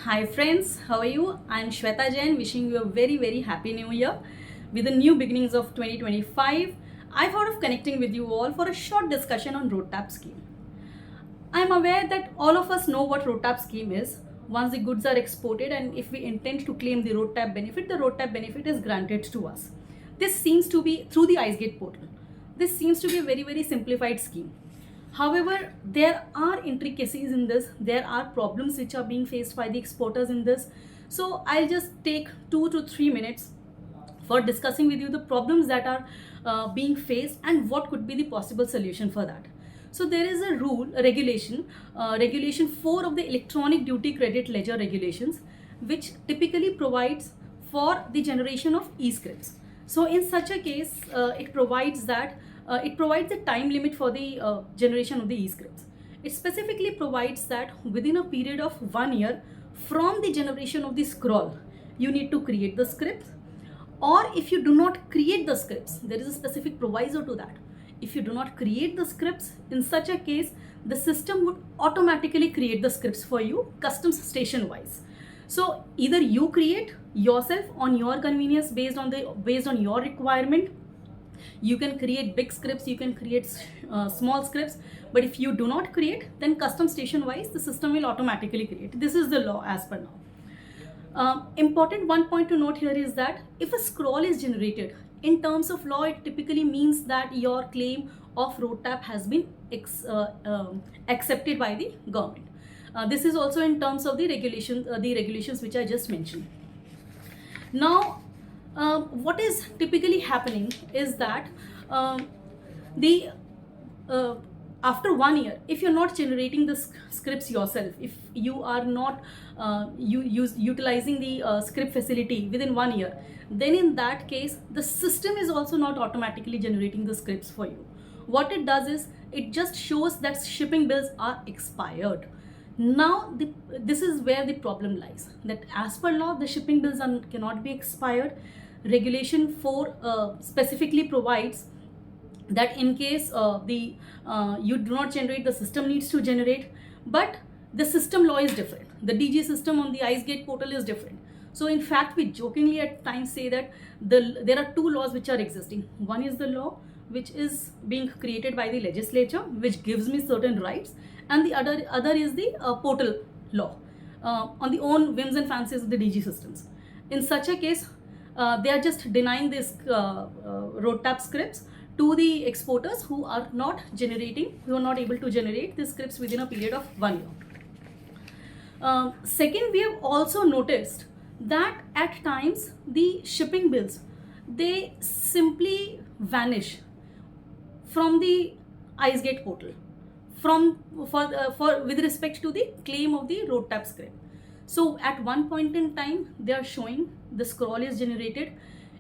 Hi friends, how are you? I'm Shweta Jain, wishing you a very happy new year. With the new beginnings of 2025, I thought of connecting with you all for a short discussion on road tap scheme. I'm aware that all of us know what road tap scheme is. Once the goods are exported and if we intend to claim the road tap benefit is granted to us. This seems to be through the IceGate portal. This seems to be a very simplified scheme. However, there are intricacies in this. There are problems which are being faced by the exporters in this. So I'll just take 2 to 3 minutes for discussing with you the problems that are being faced and what could be the possible solution for that. So there is a rule, a regulation, regulation 4 of the electronic duty credit ledger regulations, which typically provides for the generation of e-scripts. So in such a case, it provides a time limit for the generation of the e-scripts. It specifically provides that within a period of 1 year from the generation of the scroll, you need to create the scripts. Or if you do not create the scripts, there is a specific proviso to that. If you do not create the scripts, in such a case, the system would automatically create the scripts for you, custom station wise. So either you create yourself on your convenience based on your requirement. You can create big scripts, you can create small scripts, but if you do not create, then custom station wise the system will automatically create. This is the law as per now. Important one point to note here is that if a scroll is generated, in terms of law, it typically means that your claim of road tap has been accepted by the government. This is also in terms of the regulations which I just mentioned. Now, what is typically happening is that the after 1 year, if you're not generating the scripts yourself, if you are not utilizing the script facility within 1 year, then in that case the system is also not automatically generating the scripts for you. What it does is it just shows that shipping bills are expired. Now this is where the problem lies, that as per law the shipping bills cannot be expired. Regulation 4 specifically provides that in case you do not generate, the system needs to generate, but the system law is different. The DG system on the IceGate portal is different. So in fact, we jokingly at times say that there are two laws which are existing. One is the law which is being created by the legislature, which gives me certain rights, and the other is the portal law on the own whims and fancies of the DG systems. In such a case, they are just denying this road tap scripts to the exporters who are not able to generate the scripts within a period of 1 year. Second, we have also noticed that at times the shipping bills, they simply vanish from the IceGate portal with respect to the claim of the road tap script. So at one point in time, they are showing the scroll is generated.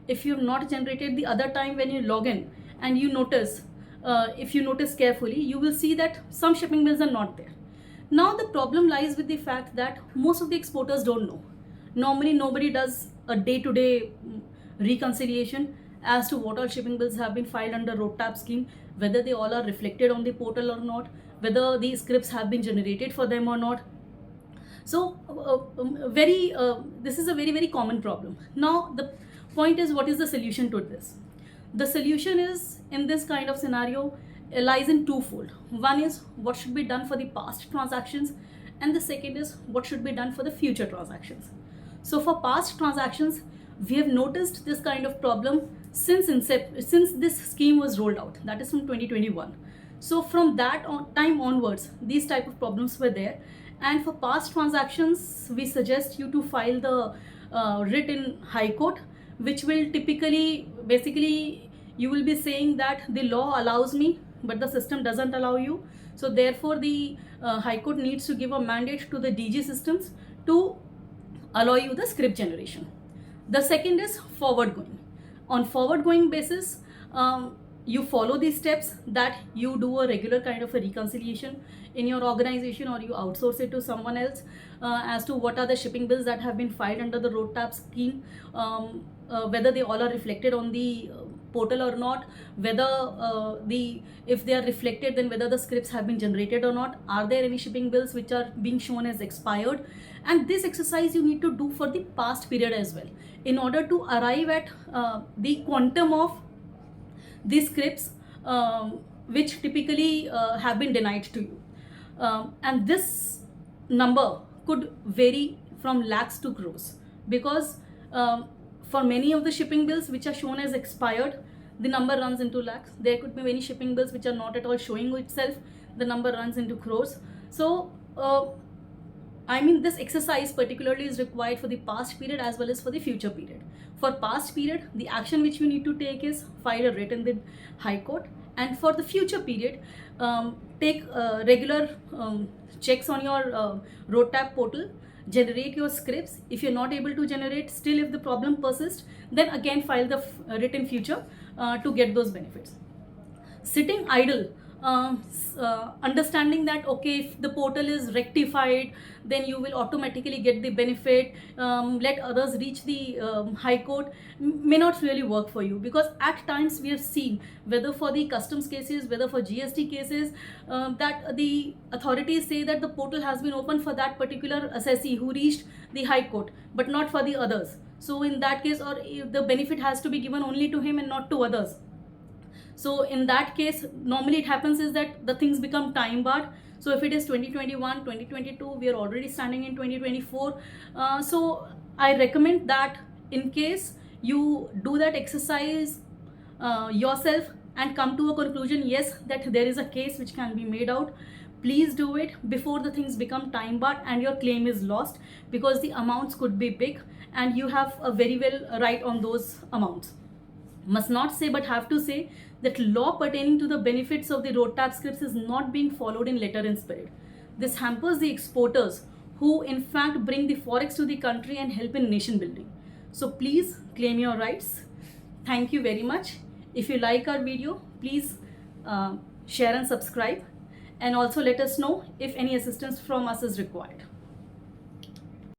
If you have not generated the other time when you log in, and you notice, if you notice carefully, you will see that some shipping bills are not there. Now the problem lies with the fact that most of the exporters don't know. Normally nobody does a day-to-day reconciliation as to what all shipping bills have been filed under road tap scheme, whether they all are reflected on the portal or not, whether the scripts have been generated for them or not. So this is a very common problem. Now the point is, what is the solution to this? The solution is, in this kind of scenario, lies in twofold. One is what should be done for the past transactions, and the second is what should be done for the future transactions. So for past transactions, we have noticed this kind of problem since this scheme was rolled out, that is from 2021. So from that time onwards, these type of problems were there. And for past transactions, we suggest you to file the writ in High Court, which will basically you will be saying that the law allows me but the system doesn't allow you. So therefore the High Court needs to give a mandate to the DG systems to allow you the script generation. The second is forward going. On forward going basis, you follow these steps, that you do a regular kind of a reconciliation in your organization, or you outsource it to someone else as to what are the shipping bills that have been filed under the road tap scheme, whether they all are reflected on the portal or not, whether if they are reflected, then whether the scripts have been generated or not, are there any shipping bills which are being shown as expired. And this exercise you need to do for the past period as well, in order to arrive at the quantum of these scripts which typically have been denied to you. And this number could vary from lakhs to crores, because for many of the shipping bills which are shown as expired, the number runs into lakhs. There could be many shipping bills which are not at all showing itself, the number runs into crores. So I mean, this exercise particularly is required for the past period as well as for the future period. For past period, the action which you need to take is file a writ in the High Court, and for the future period, take regular checks on your RoadTap portal, generate your scripts. If you're not able to generate, still if the problem persists, then again file the writ in future to get those benefits. Sitting idle, understanding that okay, if the portal is rectified, then you will automatically get the benefit, let others reach the High Court, may not really work for you, because at times we have seen, whether for the customs cases, whether for GST cases, that the authorities say that the portal has been open for that particular assessee who reached the High Court, but not for the others. So in that case, or the benefit has to be given only to him and not to others. So in that case, normally it happens is that the things become time barred. So if it is 2021, 2022, we are already standing in 2024. So I recommend that in case you do that exercise yourself and come to a conclusion, yes, that there is a case which can be made out, please do it before the things become time barred and your claim is lost, because the amounts could be big and you have a very well right on those amounts. Must not say but have to say that law pertaining to the benefits of the RoadTap scripts is not being followed in letter and spirit. This hampers the exporters who in fact bring the forex to the country and help in nation building. So please claim your rights. Thank you very much. If you like our video, please share and subscribe, and also let us know if any assistance from us is required.